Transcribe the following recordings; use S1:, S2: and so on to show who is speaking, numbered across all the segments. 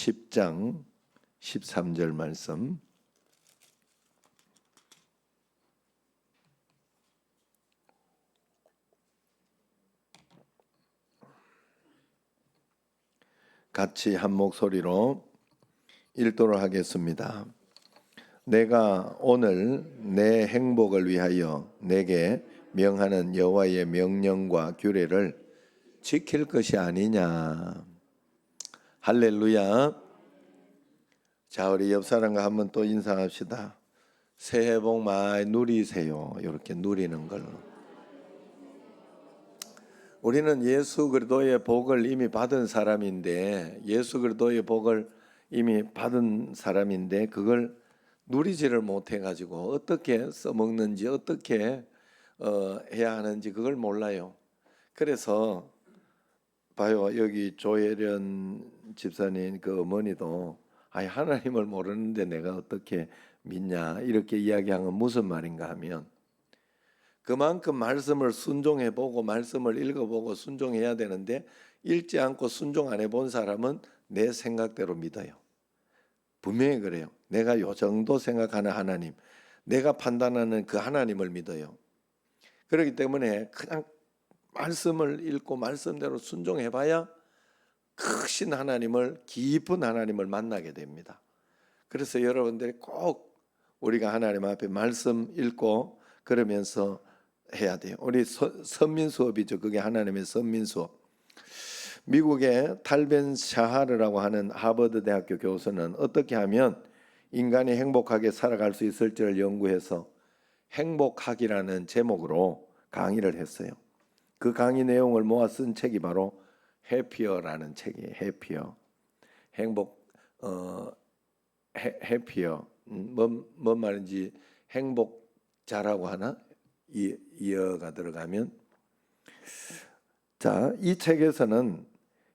S1: 10장 13절 말씀. 같이 한 목소리로 읽도록 하겠습니다. 내가 오늘 내 행복을 위하여 내게 명하는 여호와의 명령과 규례를 지킬 것이 아니냐. 할렐루야. 자, 우리 옆 사람과 한번 또 인사합시다. 새해 복 많이 누리세요. 이렇게 누리는 걸로. 우리는 예수 그리스도의 복을 이미 받은 사람인데, 그걸 누리지를 못해 가지고 어떻게 써먹는지, 어떻게 해야 하는지 그걸 몰라요. 그래서 봐요, 여기 조혜련 집사님 그 어머니도 하나님을 모르는데 내가 어떻게 믿냐 이렇게 이야기한 건 무슨 말인가 하면, 그만큼 말씀을 순종해보고 말씀을 읽어보고 순종해야 되는데 읽지 않고 순종 안 해본 사람은 내 생각대로 믿어요. 분명히 그래요. 내가 요 정도 생각하는 하나님, 내가 판단하는 그 하나님을 믿어요. 그렇기 때문에 그냥 말씀을 읽고 말씀대로 순종해봐야 크신 하나님을, 깊은 하나님을 만나게 됩니다. 그래서 여러분들이 꼭 우리가 하나님 앞에 말씀 읽고 그러면서 해야 돼요. 우리 선민 수업이죠. 그게 하나님의 선민 수업. 미국의 탈벤 샤하르라고 하는 하버드 대학교 교수는 어떻게 하면 인간이 행복하게 살아갈 수 있을지를 연구해서 행복학이라는 제목으로 강의를 했어요. 그 강의 내용을 모아 쓴 책이 바로 해피어라는 책이에요. 해피어. 해피어. 뭔 말인지 행복자라고 하나? 이어가 들어가면. 자, 이 책에서는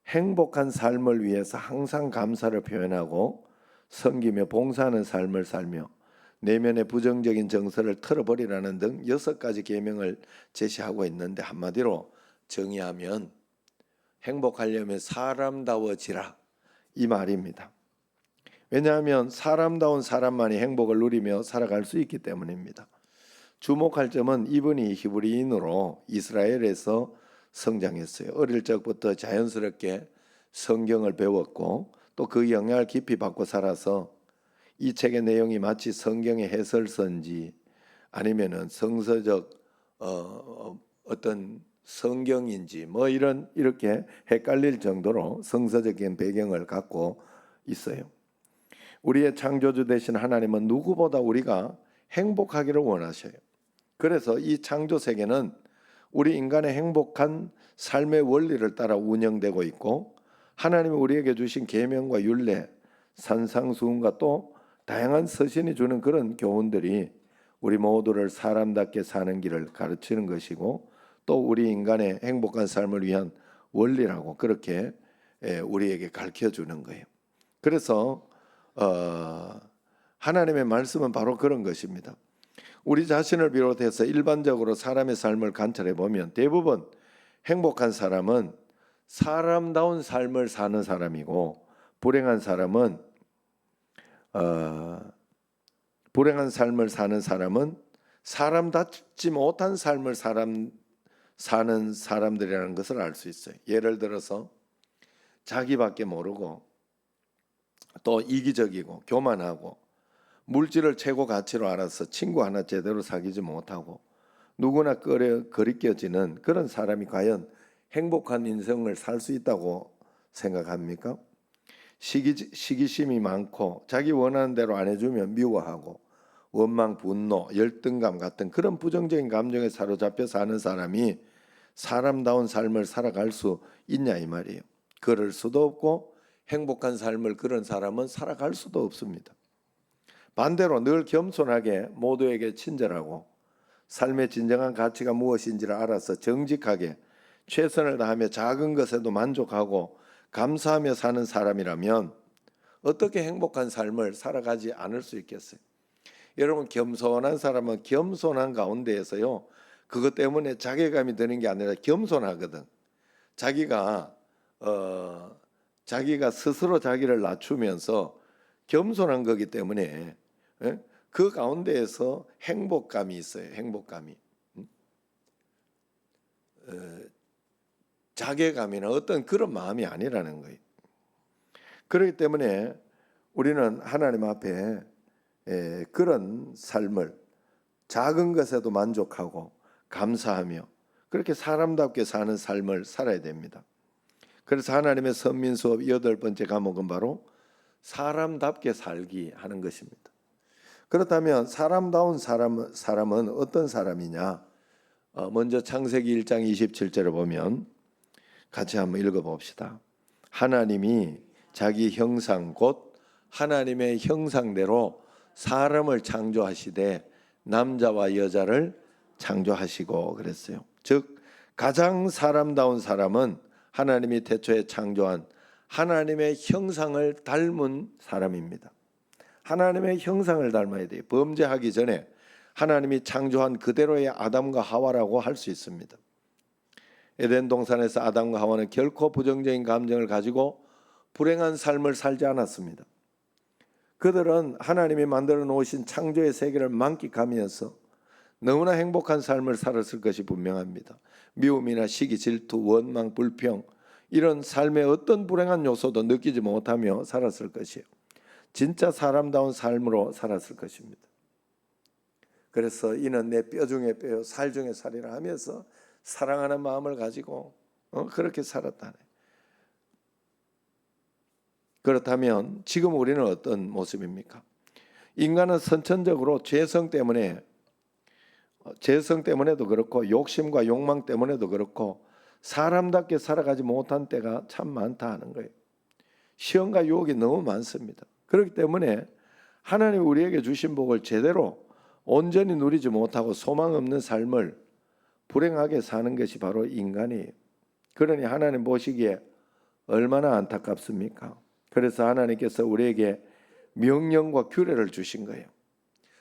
S1: 행복한 삶을 위해서 항상 감사를 표현하고 섬기며 봉사하는 삶을 살며 내면의 부정적인 정서를 털어버리라는 등 6가지 계명을 제시하고 있는데, 한마디로 정의하면 행복하려면 사람다워지라 이 말입니다. 왜냐하면 사람다운 사람만이 행복을 누리며 살아갈 수 있기 때문입니다. 주목할 점은 이분이 히브리인으로 이스라엘에서 성장했어요. 어릴 적부터 자연스럽게 성경을 배웠고 또 그 영향을 깊이 받고 살아서 이 책의 내용이 마치 성경의 해설서인지 아니면은 성서적 어떤 성경인지 이렇게 헷갈릴 정도로 성서적인 배경을 갖고 있어요. 우리의 창조주 되신 하나님은 누구보다 우리가 행복하기를 원하셔요. 그래서 이 창조 세계는 우리 인간의 행복한 삶의 원리를 따라 운영되고 있고, 하나님이 우리에게 주신 계명과 율례, 산상수훈과 또 다양한 서신이 주는 그런 교훈들이 우리 모두를 사람답게 사는 길을 가르치는 것이고, 또 우리 인간의 행복한 삶을 위한 원리라고 그렇게 우리에게 가르쳐주는 거예요. 그래서 하나님의 말씀은 바로 그런 것입니다. 우리 자신을 비롯해서 일반적으로 사람의 삶을 관찰해 보면 대부분 행복한 사람은 사람다운 삶을 사는 사람이고, 불행한 삶을 사는 사람은 사람답지 못한 삶을 사는 사람들이라는 것을 알 수 있어요. 예를 들어서 자기밖에 모르고 또 이기적이고 교만하고 물질을 최고 가치로 알아서 친구 하나 제대로 사귀지 못하고 누구나 거리껴지는 그런 사람이 과연 행복한 인생을 살 수 있다고 생각합니까? 시기심이 많고 자기 원하는 대로 안 해주면 미워하고 원망, 분노, 열등감 같은 그런 부정적인 감정에 사로잡혀 사는 사람이 사람다운 삶을 살아갈 수 있냐 이 말이에요. 그럴 수도 없고 행복한 삶을 그런 사람은 살아갈 수도 없습니다. 반대로 늘 겸손하게 모두에게 친절하고 삶의 진정한 가치가 무엇인지를 알아서 정직하게 최선을 다하며 작은 것에도 만족하고 감사하며 사는 사람이라면 어떻게 행복한 삶을 살아가지 않을 수 있겠어요? 여러분, 겸손한 사람은 겸손한 가운데에서요, 그것 때문에 자괴감이 드는 게 아니라 겸손하거든. 자기가 자기가 스스로 자기를 낮추면서 겸손한 거기 때문에 그 가운데에서 행복감이 있어요. 행복감이. 자괴감이나 어떤 그런 마음이 아니라는 거예요. 그렇기 때문에 우리는 하나님 앞에 그런 삶을 작은 것에도 만족하고 감사하며 그렇게 사람답게 사는 삶을 살아야 됩니다. 그래서 하나님의 선민 수업 8번째 과목은 바로 사람답게 살기 하는 것입니다. 그렇다면 사람다운 사람은 어떤 사람이냐? 먼저 창세기 1장 27절을 보면 같이 한번 읽어봅시다. 하나님이 자기 형상 곧 하나님의 형상대로 사람을 창조하시되 남자와 여자를 창조하시고 그랬어요. 즉 가장 사람다운 사람은 하나님이 태초에 창조한 하나님의 형상을 닮은 사람입니다. 하나님의 형상을 닮아야 돼요. 범죄하기 전에 하나님이 창조한 그대로의 아담과 하와라고 할 수 있습니다. 에덴 동산에서 아담과 하와는 결코 부정적인 감정을 가지고 불행한 삶을 살지 않았습니다. 그들은 하나님이 만들어 놓으신 창조의 세계를 만끽하면서 너무나 행복한 삶을 살았을 것이 분명합니다. 미움이나 시기, 질투, 원망, 불평 이런 삶의 어떤 불행한 요소도 느끼지 못하며 살았을 것이에요. 진짜 사람다운 삶으로 살았을 것입니다. 그래서 이는 내 뼈 중에 뼈요 살 중에 살이라 하면서 사랑하는 마음을 가지고 그렇게 살았다네. 그렇다면 지금 우리는 어떤 모습입니까? 인간은 선천적으로 죄성 때문에도 그렇고 욕심과 욕망 때문에도 그렇고 사람답게 살아가지 못한 때가 참 많다 하는 거예요. 시험과 유혹이 너무 많습니다. 그렇기 때문에 하나님이 우리에게 주신 복을 제대로 온전히 누리지 못하고 소망 없는 삶을 불행하게 사는 것이 바로 인간이에요. 그러니 하나님 보시기에 얼마나 안타깝습니까? 그래서 하나님께서 우리에게 명령과 규례를 주신 거예요.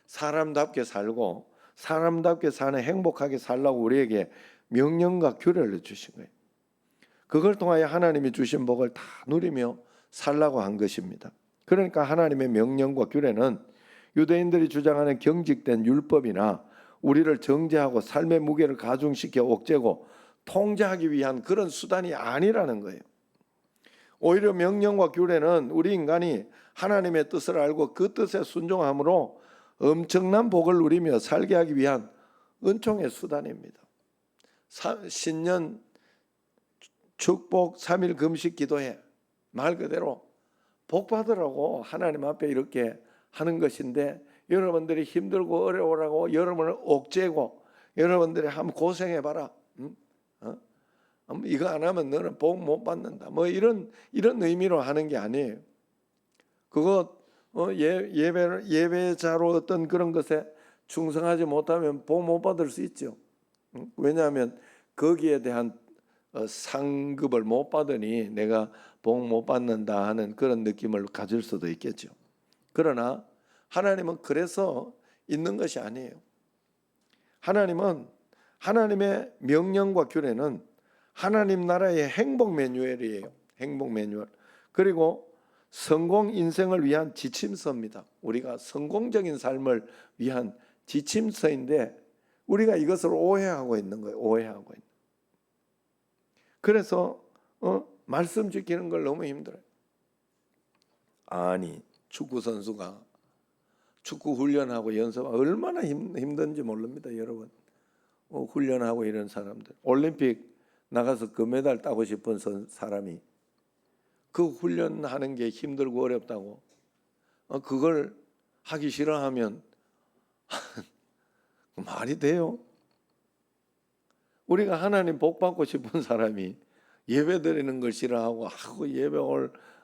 S1: 사람답게 살고 사람답게 사는 행복하게 살라고 우리에게 명령과 규례를 주신 거예요. 그걸 통하여 하나님이 주신 복을 다 누리며 살라고 한 것입니다. 그러니까 하나님의 명령과 규례는 유대인들이 주장하는 경직된 율법이나 우리를 정죄하고 삶의 무게를 가중시켜 옥죄고 통제하기 위한 그런 수단이 아니라는 거예요. 오히려 명령과 규례는 우리 인간이 하나님의 뜻을 알고 그 뜻에 순종함으로 엄청난 복을 누리며 살게 하기 위한 은총의 수단입니다. 신년 축복 3일 금식 기도회 말 그대로 복 받으라고 하나님 앞에 이렇게 하는 것인데 여러분들이 힘들고 어려우라고 여러분을 옥죄고 여러분들이 한번 고생해봐라. 이거 안 하면 너는 복 못 받는다. 뭐 이런 의미로 하는 게 아니에요. 그거 예배자로 어떤 그런 것에 충성하지 못하면 복 못 받을 수 있죠. 왜냐하면 거기에 대한 상급을 못 받으니 내가 복 못 받는다 하는 그런 느낌을 가질 수도 있겠죠. 그러나 하나님은 그래서 있는 것이 아니에요. 하나님은 하나님의 명령과 규례는 하나님 나라의 행복 매뉴얼이에요. 행복 매뉴얼. 그리고 성공 인생을 위한 지침서입니다. 우리가 성공적인 삶을 위한 지침서인데 우리가 이것을 오해하고 있는 거예요. 오해하고 있는. 그래서 말씀 지키는 걸 너무 힘들어요. 아니 축구 선수가 축구 훈련하고 연습하고 얼마나 힘든지 모릅니다, 여러분. 훈련하고 이런 사람들 올림픽 나가서 금메달 따고 싶은 사람이 그 훈련하는 게 힘들고 어렵다고 그걸 하기 싫어하면 말이 돼요? 우리가 하나님 복 받고 싶은 사람이 예배 드리는 걸 싫어하고 예배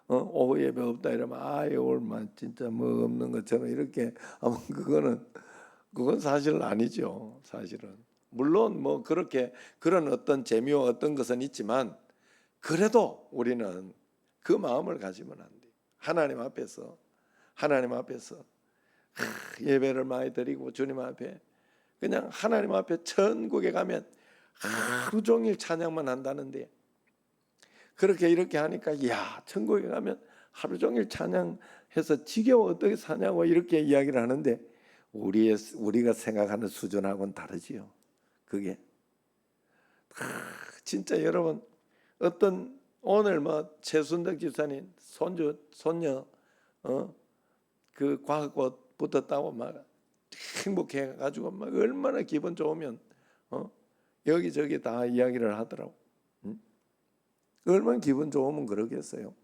S1: 오후 예배 없다 이러면 오늘만 진짜 뭐 없는 것처럼 이렇게 하면 그건 사실 아니죠. 사실은 물론 뭐 그렇게 그런 어떤 재미와 어떤 것은 있지만 그래도 우리는 그 마음을 가지면 안 돼. 하나님 앞에서 예배를 많이 드리고 주님 앞에 그냥 하나님 앞에 천국에 가면 하루 종일 찬양만 한다는데 그렇게 이렇게 하니까 야, 천국에 가면 하루 종일 찬양해서 지겨워 어떻게 사냐고 이렇게 이야기를 하는데 우리가 생각하는 수준하고는 다르지요. 그게 진짜 여러분 어떤 오늘 뭐 최순덕 집사님 손주 손녀 그 과학고 붙었다고 막 행복해 가지고 막 얼마나 기분 좋으면 여기저기 다 이야기를 하더라고. 얼마나 기분 좋으면 그러겠어요.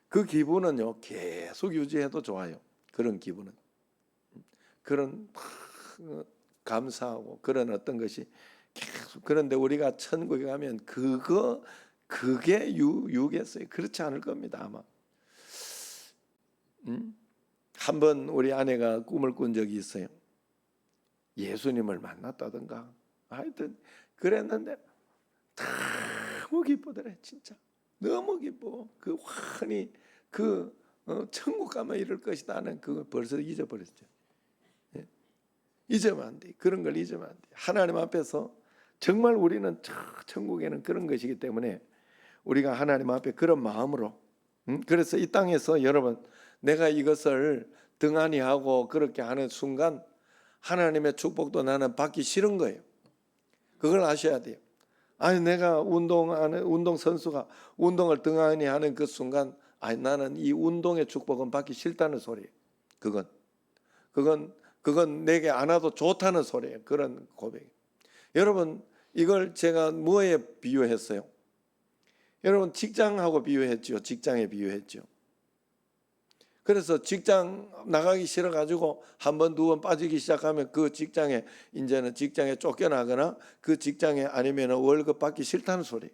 S1: 그 기분은요 계속 유지해도 좋아요. 그런 기분은 그런 감사하고 그런 어떤 것이 계속. 그런데 우리가 천국에 가면 그게 유겠어요. 그렇지 않을 겁니다 아마. 한번 우리 아내가 꿈을 꾼 적이 있어요. 예수님을 만났다던가 하여튼 그랬는데 너무 기쁘더래. 진짜 너무 기뻐. 그 환히 천국 가면 이럴 것이다 하는 그걸 벌써 잊어버렸죠. 예? 잊으면 안 돼. 그런 걸 잊으면 안 돼. 하나님 앞에서 정말 우리는 천국에는 그런 것이기 때문에 우리가 하나님 앞에 그런 마음으로 그래서 이 땅에서 여러분 내가 이것을 등한히 하고 그렇게 하는 순간 하나님의 축복도 나는 받기 싫은 거예요. 그걸 아셔야 돼요. 아니 내가 운동 선수가 운동을 등한히 하는 그 순간 아니 나는 이 운동의 축복은 받기 싫다는 소리예요. 그건 내게 안 와도 좋다는 소리예요. 그런 고백. 여러분 이걸 제가 뭐에 비유했어요? 여러분 직장하고 비유했죠. 직장에 비유했죠. 그래서 직장 나가기 싫어 가지고 한 번 두 번 빠지기 시작하면 그 직장에 이제는 직장에 쫓겨나거나 그 직장에 아니면 월급 받기 싫다는 소리.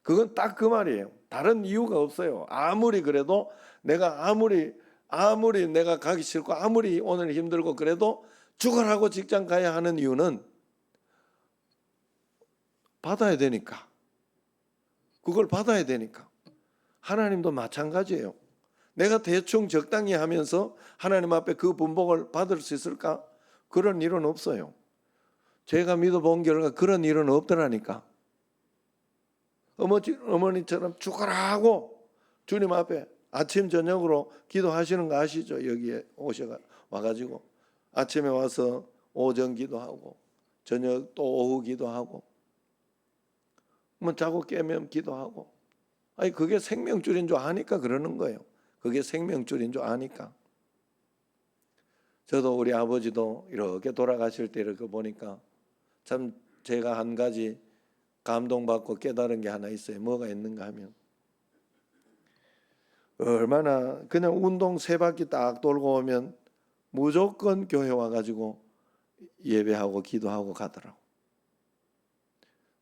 S1: 그건 딱 그 말이에요. 다른 이유가 없어요. 아무리 그래도 내가 아무리 내가 가기 싫고 아무리 오늘 힘들고 그래도 죽으라고 직장 가야 하는 이유는 받아야 되니까. 그걸 받아야 되니까. 하나님도 마찬가지예요. 내가 대충 적당히 하면서 하나님 앞에 그 분복을 받을 수 있을까? 그런 일은 없어요. 제가 믿어본 결과 그런 일은 없더라니까. 어머니처럼 죽어라 하고 주님 앞에 아침 저녁으로 기도하시는 거 아시죠? 여기에 와가지고 아침에 와서 오전 기도하고 저녁 또 오후 기도하고 뭐 자고 깨면 기도하고 아니 그게 생명줄인 줄 아니까 그러는 거예요. 그게 생명줄인 줄 아니까. 저도 우리 아버지도 이렇게 돌아가실 때 이렇게 보니까 참 제가 한 가지 감동받고 깨달은 게 하나 있어요. 뭐가 있는가 하면 얼마나 그냥 운동 3바퀴 딱 돌고 오면 무조건 교회 와가지고 예배하고 기도하고 가더라고.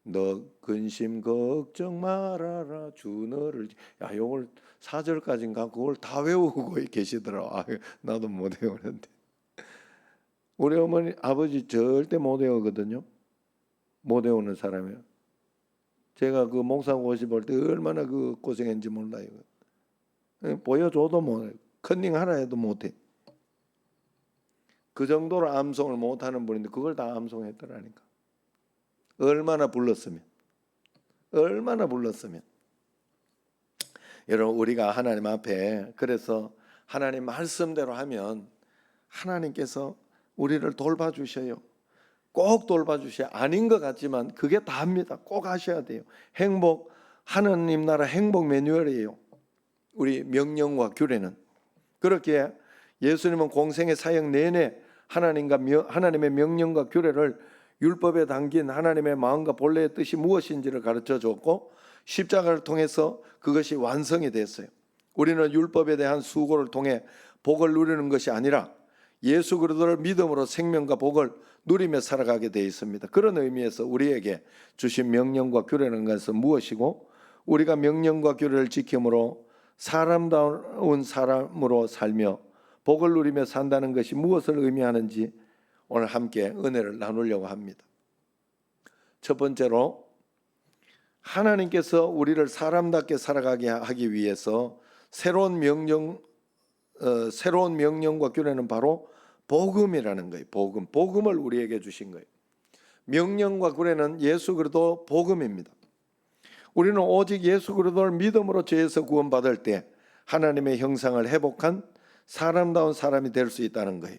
S1: 너 근심 걱정 말아라 주 너를 야 요걸 4절까지인가 그걸 다 외우고 계시더라고. 나도 못 외우는데 우리 어머니 아버지 절대 못 외우거든요. 못 외우는 사람이에요. 제가 그 목사고시 볼 때 얼마나 그 고생했는지 몰라요. 보여줘도 못해. 컨닝 하라 해도 못해. 그 정도로 암송을 못하는 분인데 그걸 다 암송했더라니까. 얼마나 불렀으면 여러분 우리가 하나님 앞에 그래서 하나님 말씀대로 하면 하나님께서 우리를 돌봐주셔요. 꼭 돌봐주셔야 아닌 것 같지만 그게 다입니다. 꼭 하셔야 돼요. 행복 하나님 나라 행복 매뉴얼이에요. 우리 명령과 규례는 그렇게 예수님은 공생의 사역 내내 하나님의 명령과 규례를 율법에 담긴 하나님의 마음과 본래의 뜻이 무엇인지를 가르쳐 줬고 십자가를 통해서 그것이 완성이 됐어요. 우리는 율법에 대한 수고를 통해 복을 누리는 것이 아니라 예수 그리스도를 믿음으로 생명과 복을 누리며 살아가게 되어 있습니다. 그런 의미에서 우리에게 주신 명령과 규례는 것은 무엇이고 우리가 명령과 규례를 지킴으로 사람다운 사람으로 살며 복을 누리며 산다는 것이 무엇을 의미하는지 오늘 함께 은혜를 나누려고 합니다. 첫 번째로 하나님께서 우리를 사람답게 살아가게 하기 위해서 새로운 명령과 규례는 바로 복음이라는 거예요. 복음을 우리에게 주신 거예요. 명령과 규례는 예수 그리스도 복음입니다. 우리는 오직 예수 그리스도를 믿음으로 죄에서 구원받을 때 하나님의 형상을 회복한 사람다운 사람이 될 수 있다는 거예요.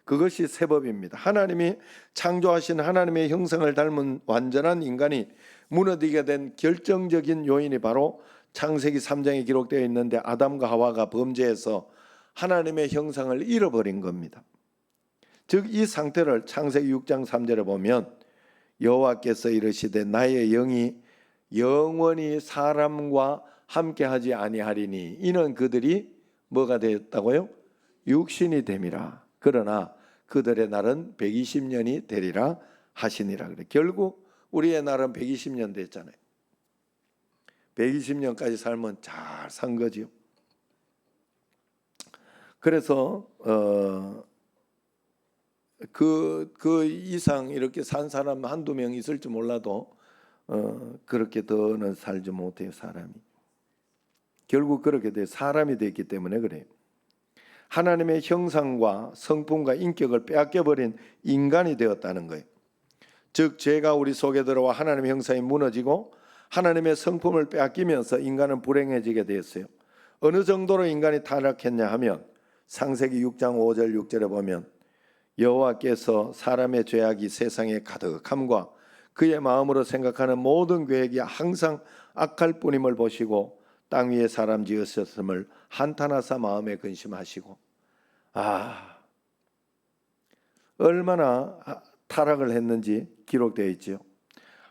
S1: 그것이 세법입니다. 하나님이 창조하신 하나님의 형상을 닮은 완전한 인간이 무너지게 된 결정적인 요인이 바로 창세기 3장에 기록되어 있는데 아담과 하와가 범죄해서 하나님의 형상을 잃어버린 겁니다. 즉 이 상태를 창세기 6장 3절에 보면 여호와께서 이르시되 나의 영이 영원히 사람과 함께하지 아니하리니 이는 그들이 뭐가 되었다고요? 육신이 됨이라. 그러나 그들의 날은 120년이 되리라 하시니라. 그래. 결국 우리의 날은 120년 됐잖아요. 120년까지 살면 잘 산 거지요. 그래서 그 이상 이렇게 산 사람 한두 명 있을지 몰라도 그렇게 더는 살지 못해요. 사람이 결국 그렇게 돼 사람이 됐기 때문에 그래요. 하나님의 형상과 성품과 인격을 빼앗겨버린 인간이 되었다는 거예요. 즉 죄가 우리 속에 들어와 하나님의 형상이 무너지고 하나님의 성품을 빼앗기면서 인간은 불행해지게 되었어요. 어느 정도로 인간이 타락했냐 하면 창세기 6장 5절 6절에 보면 여호와께서 사람의 죄악이 세상에 가득함과 그의 마음으로 생각하는 모든 계획이 항상 악할 뿐임을 보시고 땅 위에 사람 지으셨음을 한탄하사 마음에 근심하시고. 얼마나 타락을 했는지 기록되어 있지요.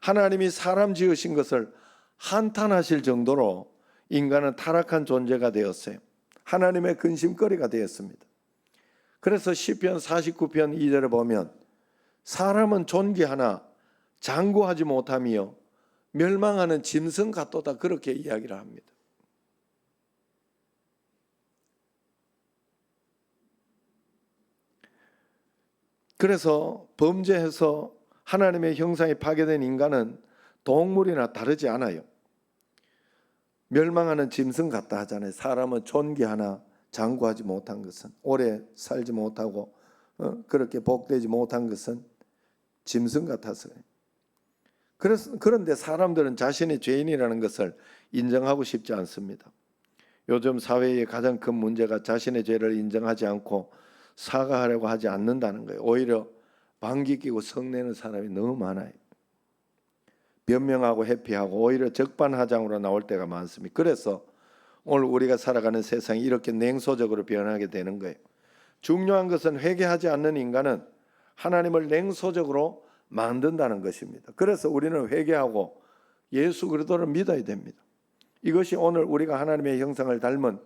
S1: 하나님이 사람 지으신 것을 한탄하실 정도로 인간은 타락한 존재가 되었어요. 하나님의 근심거리가 되었습니다. 그래서 시편 49편 2절에 보면 사람은 존귀하나 장구하지 못하며 멸망하는 짐승 같도다 그렇게 이야기를 합니다. 그래서 범죄해서 하나님의 형상이 파괴된 인간은 동물이나 다르지 않아요. 멸망하는 짐승 같다 하잖아요. 사람은 존귀하나 장구하지 못한 것은, 오래 살지 못하고 그렇게 복되지 못한 것은 짐승 같아서 그래요. 그런데 사람들은 자신이 죄인이라는 것을 인정하고 싶지 않습니다. 요즘 사회의 가장 큰 문제가 자신의 죄를 인정하지 않고 사과하려고 하지 않는다는 거예요. 오히려 방귀 뀌고 성내는 사람이 너무 많아요. 변명하고 회피하고 오히려 적반하장으로 나올 때가 많습니다. 그래서 오늘 우리가 살아가는 세상이 이렇게 냉소적으로 변하게 되는 거예요. 중요한 것은 회개하지 않는 인간은 하나님을 냉소적으로 만든다는 것입니다. 그래서 우리는 회개하고 예수 그리스도를 믿어야 됩니다. 이것이 오늘 우리가 하나님의 형상을 닮은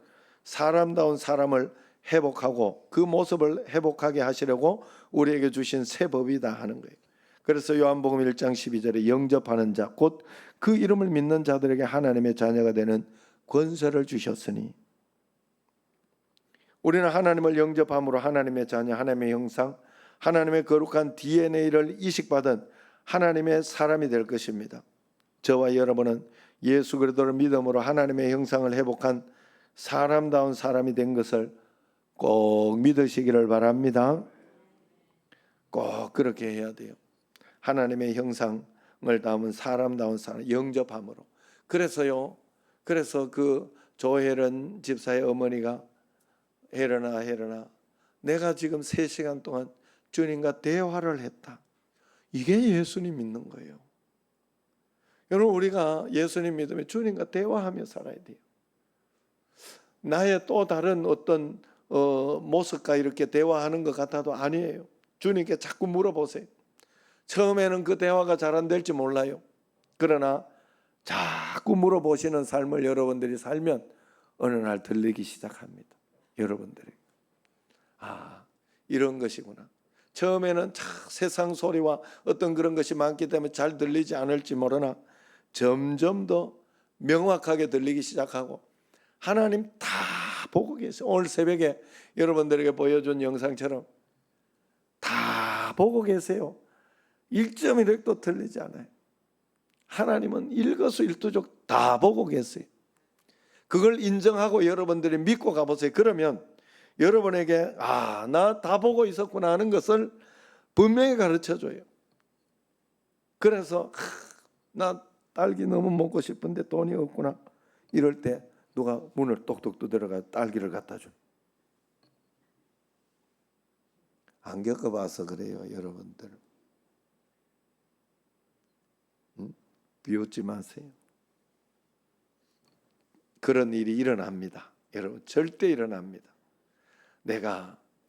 S1: 사람다운 사람을 회복하고 그 모습을 회복하게 하시려고 우리에게 주신 새 법이다 하는 거예요. 그래서 요한복음 1장 12절에 영접하는 자 곧 그 이름을 믿는 자들에게 하나님의 자녀가 되는 권세를 주셨으니, 우리는 하나님을 영접함으로 하나님의 자녀, 하나님의 형상, 하나님의 거룩한 DNA를 이식받은 하나님의 사람이 될 것입니다. 저와 여러분은 예수 그리스도를 믿음으로 하나님의 형상을 회복한 사람다운 사람이 된 것을 꼭 믿으시기를 바랍니다. 꼭 그렇게 해야 돼요. 하나님의 형상을 담은 사람다운 사람 영접함으로. 그래서 그 조혜련 집사의 어머니가 혜련아 내가 지금 3시간 동안 주님과 대화를 했다. 이게 예수님 믿는 거예요. 여러분, 우리가 예수님 믿으면 주님과 대화하며 살아야 돼요. 나의 또 다른 어떤 모습과 이렇게 대화하는 것 같아도 아니에요. 주님께 자꾸 물어보세요. 처음에는 그 대화가 잘 안 될지 몰라요. 그러나 자꾸 물어보시는 삶을 여러분들이 살면 어느 날 들리기 시작합니다. 여러분들이 이런 것이구나. 처음에는 세상 소리와 어떤 그런 것이 많기 때문에 잘 들리지 않을지 모르나 점점 더 명확하게 들리기 시작하고 하나님 다 보고 계세요. 오늘 새벽에 여러분들에게 보여준 영상처럼 다 보고 계세요. 1.1획도 틀리지 않아요. 하나님은 일거수일투족 다 보고 계세요. 그걸 인정하고 여러분들이 믿고 가보세요. 그러면 여러분에게 나 다 보고 있었구나 하는 것을 분명히 가르쳐줘요. 그래서 나 딸기 너무 먹고 싶은데 돈이 없구나. 이럴 때 누가 문을 똑똑 두드려가 딸기를 갖다 줘. 안 겪어봐서 그래요, 여러분들. 비웃지 마세요. 그런 일이 일어납니다. 여러분, 절대 일어납니다.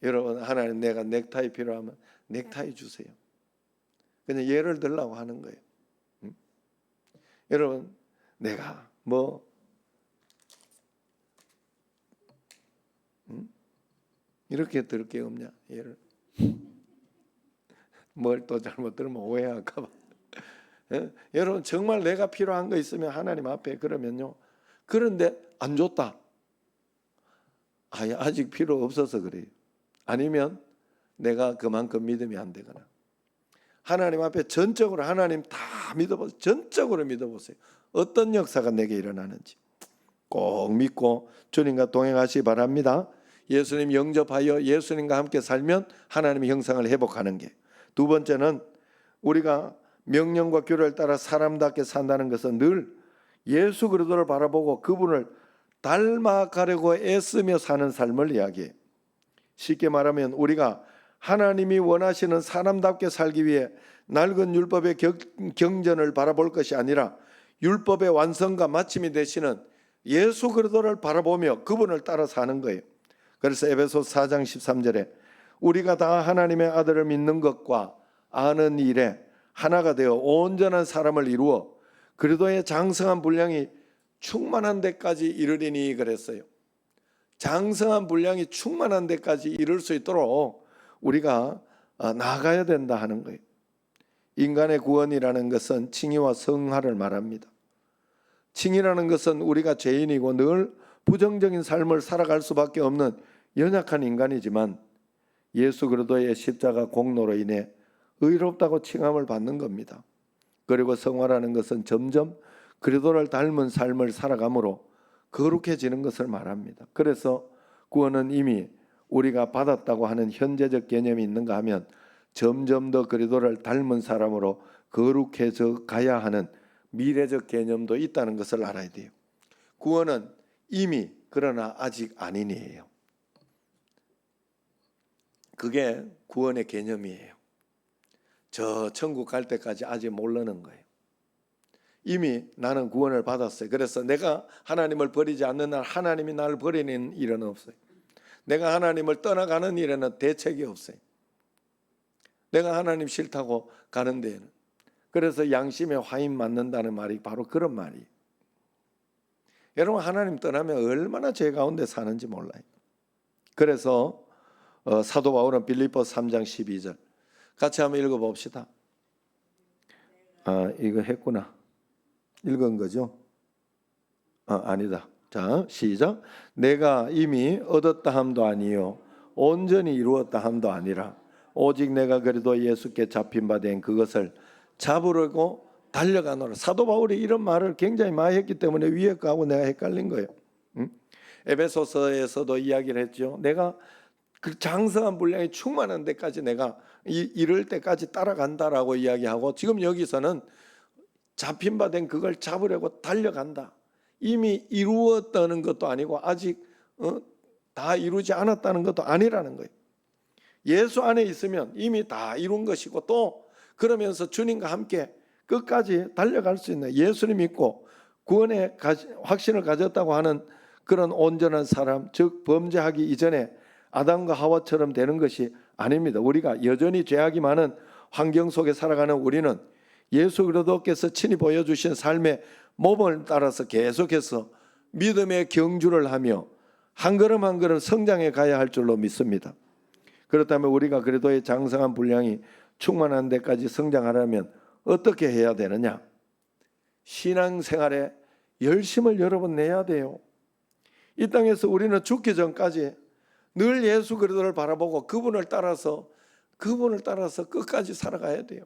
S1: 여러분, 하나님 내가 넥타이 필요하면 넥타이 주세요. 그냥 예를 들라고 하는 거예요. 여러분, 내가 이렇게 들을 게 없냐? 예를 뭘 또 잘못 들으면 오해할까 봐. 여러분, 정말 내가 필요한 거 있으면 하나님 앞에 그러면요. 그런데 안 줬다. 아직 필요 없어서 그래요. 아니면 내가 그만큼 믿음이 안 되거나. 하나님 앞에 전적으로 하나님 다 믿어보세요. 전적으로 믿어보세요. 어떤 역사가 내게 일어나는지 꼭 믿고 주님과 동행하시기 바랍니다. 예수님 영접하여 예수님과 함께 살면 하나님의 형상을 회복하는 게. 두 번째는 우리가 명령과 규례를 따라 사람답게 산다는 것은 늘 예수 그리스도를 바라보고 그분을 닮아가려고 애쓰며 사는 삶을 이야기해요. 쉽게 말하면 우리가 하나님이 원하시는 사람답게 살기 위해 낡은 율법의 경전을 바라볼 것이 아니라 율법의 완성과 마침이 되시는 예수 그리스도를 바라보며 그분을 따라 사는 거예요. 그래서 에베소서 4장 13절에 우리가 다 하나님의 아들을 믿는 것과 아는 일에 하나가 되어 온전한 사람을 이루어 그리스도의 장성한 분량이 충만한 데까지 이르리니 그랬어요. 장성한 분량이 충만한 데까지 이룰 수 있도록 우리가 나아가야 된다 하는 거예요. 인간의 구원이라는 것은 칭의와 성화를 말합니다. 칭의라는 것은 우리가 죄인이고 늘 부정적인 삶을 살아갈 수밖에 없는 연약한 인간이지만 예수 그리스도의 십자가 공로로 인해 의롭다고 칭함을 받는 겁니다. 그리고 성화라는 것은 점점 그리스도를 닮은 삶을 살아감으로 거룩해지는 것을 말합니다. 그래서 구원은 이미 우리가 받았다고 하는 현재적 개념이 있는가 하면 점점 더 그리스도를 닮은 사람으로 거룩해져 가야 하는 미래적 개념도 있다는 것을 알아야 돼요. 구원은 이미 그러나 아직 아닌이에요. 그게 구원의 개념이에요. 저 천국 갈 때까지 아직 모르는 거예요. 이미 나는 구원을 받았어요. 그래서 내가 하나님을 버리지 않는 날 하나님이 나를 버리는 일은 없어요. 내가 하나님을 떠나가는 일에는 대책이 없어요. 내가 하나님 싫다고 가는 데에는. 그래서 양심에 화인 맞는다는 말이 바로 그런 말이에요. 여러분, 하나님 떠나면 얼마나 죄 가운데 사는지 몰라요. 그래서 사도 바울은 빌립보서 3장 12절 같이 한번 읽어봅시다. 이거 했구나. 읽은 거죠? 아니다. 자, 시작. 내가 이미 얻었다 함도 아니요 온전히 이루었다 함도 아니라 오직 내가 그래도 예수께 잡힌 바 된 그것을 잡으려고 달려가노라. 사도 바울이 이런 말을 굉장히 많이 했기 때문에 위에 거하고 내가 헷갈린 거예요. 에베소서에서도 이야기를 했죠. 내가 그 장성한 분량이 충만한 데까지 내가 이럴 때까지 따라간다라고 이야기하고, 지금 여기서는 잡힌 바 된 그걸 잡으려고 달려간다. 이미 이루었다는 것도 아니고 아직 다 이루지 않았다는 것도 아니라는 거예요. 예수 안에 있으면 이미 다 이룬 것이고, 또 그러면서 주님과 함께 끝까지 달려갈 수 있는, 예수를 믿고 구원의 확신을 가졌다고 하는 그런 온전한 사람, 즉 범죄하기 이전에 아담과 하와처럼 되는 것이 아닙니다. 우리가 여전히 죄악이 많은 환경 속에 살아가는 우리는 예수 그리스도께서 친히 보여주신 삶의 모범을 따라서 계속해서 믿음의 경주를 하며 한 걸음 한 걸음 성장해 가야 할 줄로 믿습니다. 그렇다면 우리가 그리스도의 장성한 분량이 충만한 데까지 성장하려면 어떻게 해야 되느냐? 신앙생활에 열심을 여러분 내야 돼요. 이 땅에서 우리는 죽기 전까지 늘 예수 그리스도를 바라보고 그분을 따라서 끝까지 살아가야 돼요.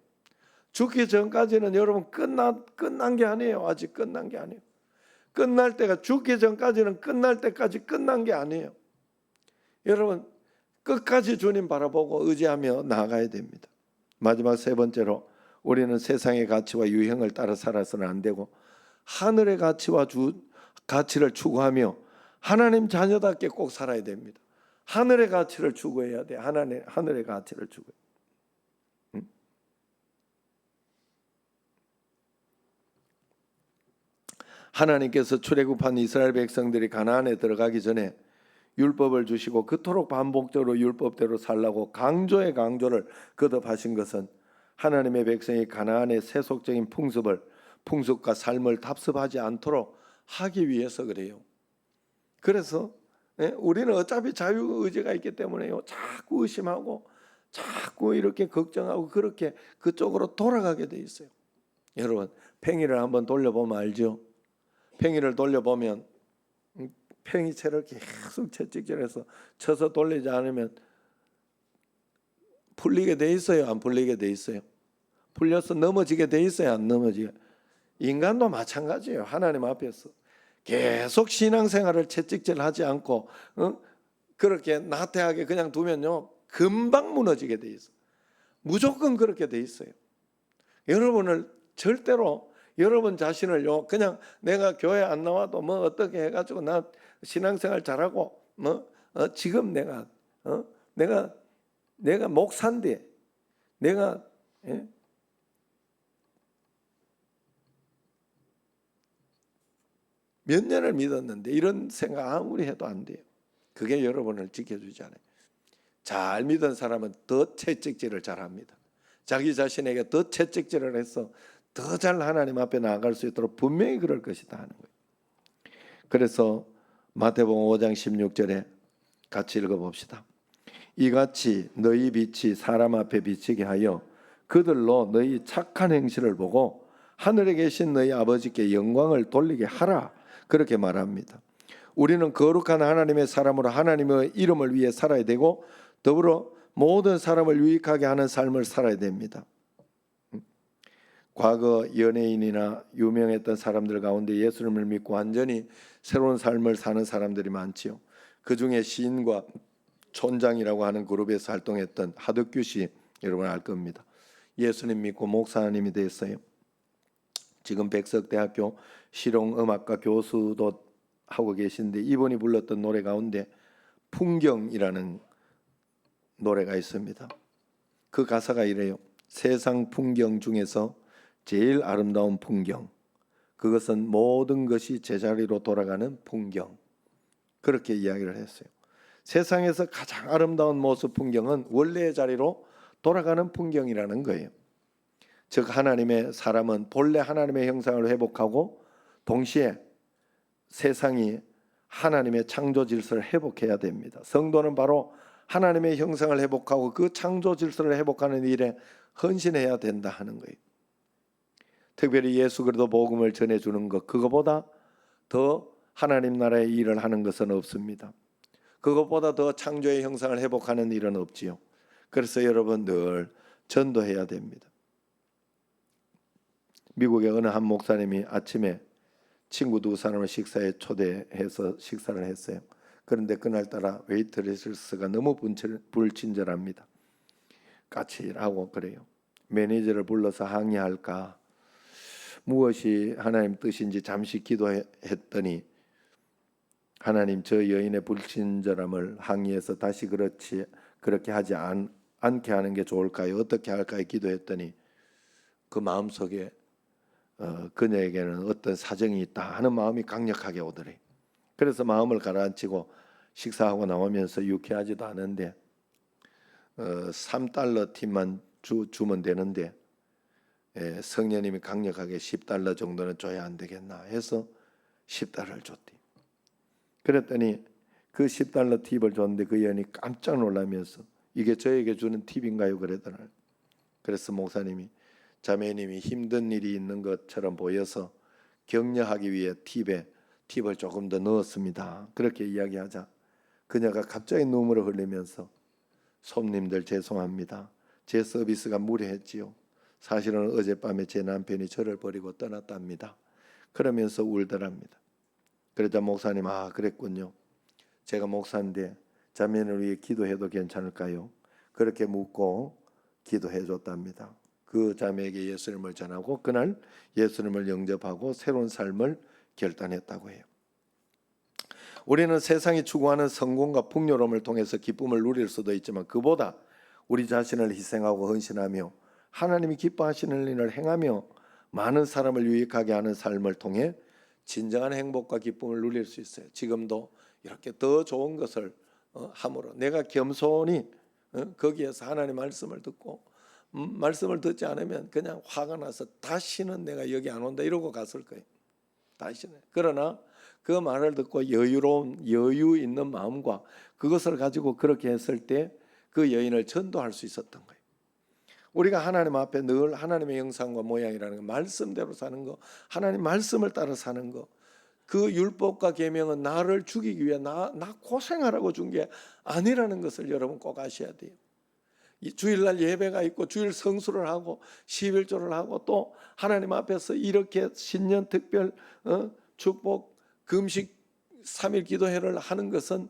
S1: 죽기 전까지는 여러분 끝난 게 아니에요. 아직 끝난 게 아니에요. 끝날 때가, 죽기 전까지는 끝날 때까지 끝난 게 아니에요. 여러분, 끝까지 주님 바라보고 의지하며 나아가야 됩니다. 마지막 세 번째로, 우리는 세상의 가치와 유행을 따라 살아서는 안 되고 하늘의 가치를 추구하며 하나님 자녀답게 꼭 살아야 됩니다. 하늘의 가치를 추구해야 돼. 하늘의 가치를 추구해. 하나님께서 출애굽한 이스라엘 백성들이 가나안에 들어가기 전에 율법을 주시고 그토록 반복적으로 율법대로 살라고 강조의 강조를 거듭하신 것은 하나님의 백성이 가나안의 세속적인 풍습과 삶을 답습하지 않도록 하기 위해서 그래요. 그래서 우리는 어차피 자유의지가 있기 때문에요. 자꾸 의심하고 자꾸 이렇게 걱정하고 그렇게 그쪽으로 돌아가게 돼 있어요. 여러분, 팽이를 한번 돌려보면 알죠? 팽이를 돌려보면 팽이채를 계속 채찍질해서 쳐서 돌리지 않으면 풀리게 돼 있어요? 안 풀리게 돼 있어요? 풀려서 넘어지게 돼 있어요? 안 넘어지게? 인간도 마찬가지예요. 하나님 앞에서 계속 신앙생활을 채찍질하지 않고 그렇게 나태하게 그냥 두면요 금방 무너지게 돼 있어요. 무조건 그렇게 돼 있어요. 여러분을 절대로 여러분 자신을요 그냥 내가 교회 안 나와도 뭐 어떻게 해가지고 나 신앙생활 잘하고 지금 내가 목사인데 내가 몇 년을 믿었는데 이런 생각 아무리 해도 안 돼요. 그게 여러분을 지켜주지 않아요. 잘 믿은 사람은 더 채찍질을 잘합니다. 자기 자신에게 더 채찍질을 해서 더 잘 하나님 앞에 나아갈 수 있도록 분명히 그럴 것이다 하는 거예요. 그래서 마태복음 5장 16절에 같이 읽어봅시다. 이같이 너희 빛이 사람 앞에 비치게 하여 그들로 너희 착한 행실을 보고 하늘에 계신 너희 아버지께 영광을 돌리게 하라. 그렇게 말합니다. 우리는 거룩한 하나님의 사람으로 하나님의 이름을 위해 살아야 되고 더불어 모든 사람을 유익하게 하는 삶을 살아야 됩니다. 과거 연예인이나 유명했던 사람들 가운데 예수님을 믿고 완전히 새로운 삶을 사는 사람들이 많지요. 그 중에 시인과 촌장이라고 하는 그룹에서 활동했던 하덕규 씨 여러분 알 겁니다. 예수님 믿고 목사님이 됐어요. 지금 백석대학교 실용음악과 교수도 하고 계신데 이분이 불렀던 노래 가운데 풍경이라는 노래가 있습니다. 그 가사가 이래요. 세상 풍경 중에서 제일 아름다운 풍경, 그것은 모든 것이 제자리로 돌아가는 풍경. 그렇게 이야기를 했어요. 세상에서 가장 아름다운 모습 풍경은 원래의 자리로 돌아가는 풍경이라는 거예요. 즉 하나님의 사람은 본래 하나님의 형상을 회복하고 동시에 세상이 하나님의 창조 질서를 회복해야 됩니다. 성도는 바로 하나님의 형상을 회복하고 그 창조 질서를 회복하는 일에 헌신해야 된다 하는 거예요. 특별히 예수 그리스도 복음을 전해주는 것, 그거보다 더 하나님 나라의 일을 하는 것은 없습니다. 그것보다 더 창조의 형상을 회복하는 일은 없지요. 그래서 여러분 늘 전도해야 됩니다. 미국의 어느 한 목사님이 아침에 친구 두 사람을 식사에 초대해서 식사를 했어요. 그런데 그날따라 웨이트리스가 너무 불친절합니다. 까칠하고 그래요. 매니저를 불러서 항의할까 무엇이 하나님 뜻인지 잠시 기도했더니 하나님 저 여인의 불친절함을 항의해서 다시 그렇게 하지 않게 하는 게 좋을까요? 어떻게 할까요? 기도했더니 그 마음속에 그녀에게는 어떤 사정이 있다 하는 마음이 강력하게 오더래. 그래서 마음을 가라앉히고 식사하고 나오면서 유쾌하지도 않은데 $3 팁만 주면 되는데 성령님이 강력하게 $10 정도는 줘야 안 되겠나 해서 $10을 줬대. 그랬더니 그 $10 팁을 줬는데 그 여인이 깜짝 놀라면서 이게 저에게 주는 팁인가요? 그러더라고요. 그래서 목사님이 자매님이 힘든 일이 있는 것처럼 보여서 격려하기 위해 팁을 조금 더 넣었습니다. 그렇게 이야기하자 그녀가 갑자기 눈물을 흘리면서 손님들 죄송합니다. 제 서비스가 무례했지요. 사실은 어젯밤에 제 남편이 저를 버리고 떠났답니다. 그러면서 울더랍니다. 그러자 목사님 그랬군요. 제가 목사인데 자매를 위해 기도해도 괜찮을까요? 그렇게 묻고 기도해 줬답니다. 그 자매에게 예수님을 전하고 그날 예수님을 영접하고 새로운 삶을 결단했다고 해요. 우리는 세상이 추구하는 성공과 풍요로움을 통해서 기쁨을 누릴 수도 있지만 그보다 우리 자신을 희생하고 헌신하며 하나님이 기뻐하시는 일을 행하며 많은 사람을 유익하게 하는 삶을 통해 진정한 행복과 기쁨을 누릴 수 있어요. 지금도 이렇게 더 좋은 것을 함으로 내가 겸손히 거기에서 하나님 말씀을 듣고 말씀을 듣지 않으면 그냥 화가 나서 다시는 내가 여기 안 온다 이러고 갔을 거예요. 다시는. 그러나 그 말을 듣고 여유 있는 마음과 그것을 가지고 그렇게 했을 때 그 여인을 전도할 수 있었던 거예요. 우리가 하나님 앞에 늘 하나님의 형상과 모양이라는 거, 말씀대로 사는 거, 하나님 말씀을 따라 사는 거, 그 율법과 계명은 나를 죽이기 위해 나 고생하라고 준 게 아니라는 것을 여러분 꼭 아셔야 돼요. 주일날 예배가 있고 주일 성수를 하고 11조를 하고 또 하나님 앞에서 이렇게 신년 특별 축복 금식 3일 기도회를 하는 것은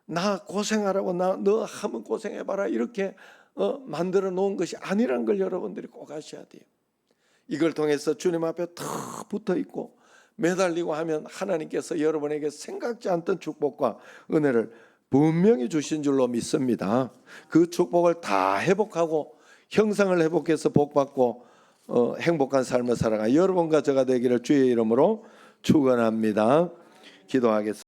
S1: 나 고생하라고 너 한번 고생해봐라 이렇게 만들어 놓은 것이 아니라는 걸 여러분들이 꼭 아셔야 돼요. 이걸 통해서 주님 앞에 탁 붙어 있고 매달리고 하면 하나님께서 여러분에게 생각지 않던 축복과 은혜를 분명히 주신 줄로 믿습니다. 그 축복을 다 회복하고 형상을 회복해서 복받고 행복한 삶을 살아가 여러분과 저가 되기를 주의 이름으로 축원합니다. 기도하겠습니다.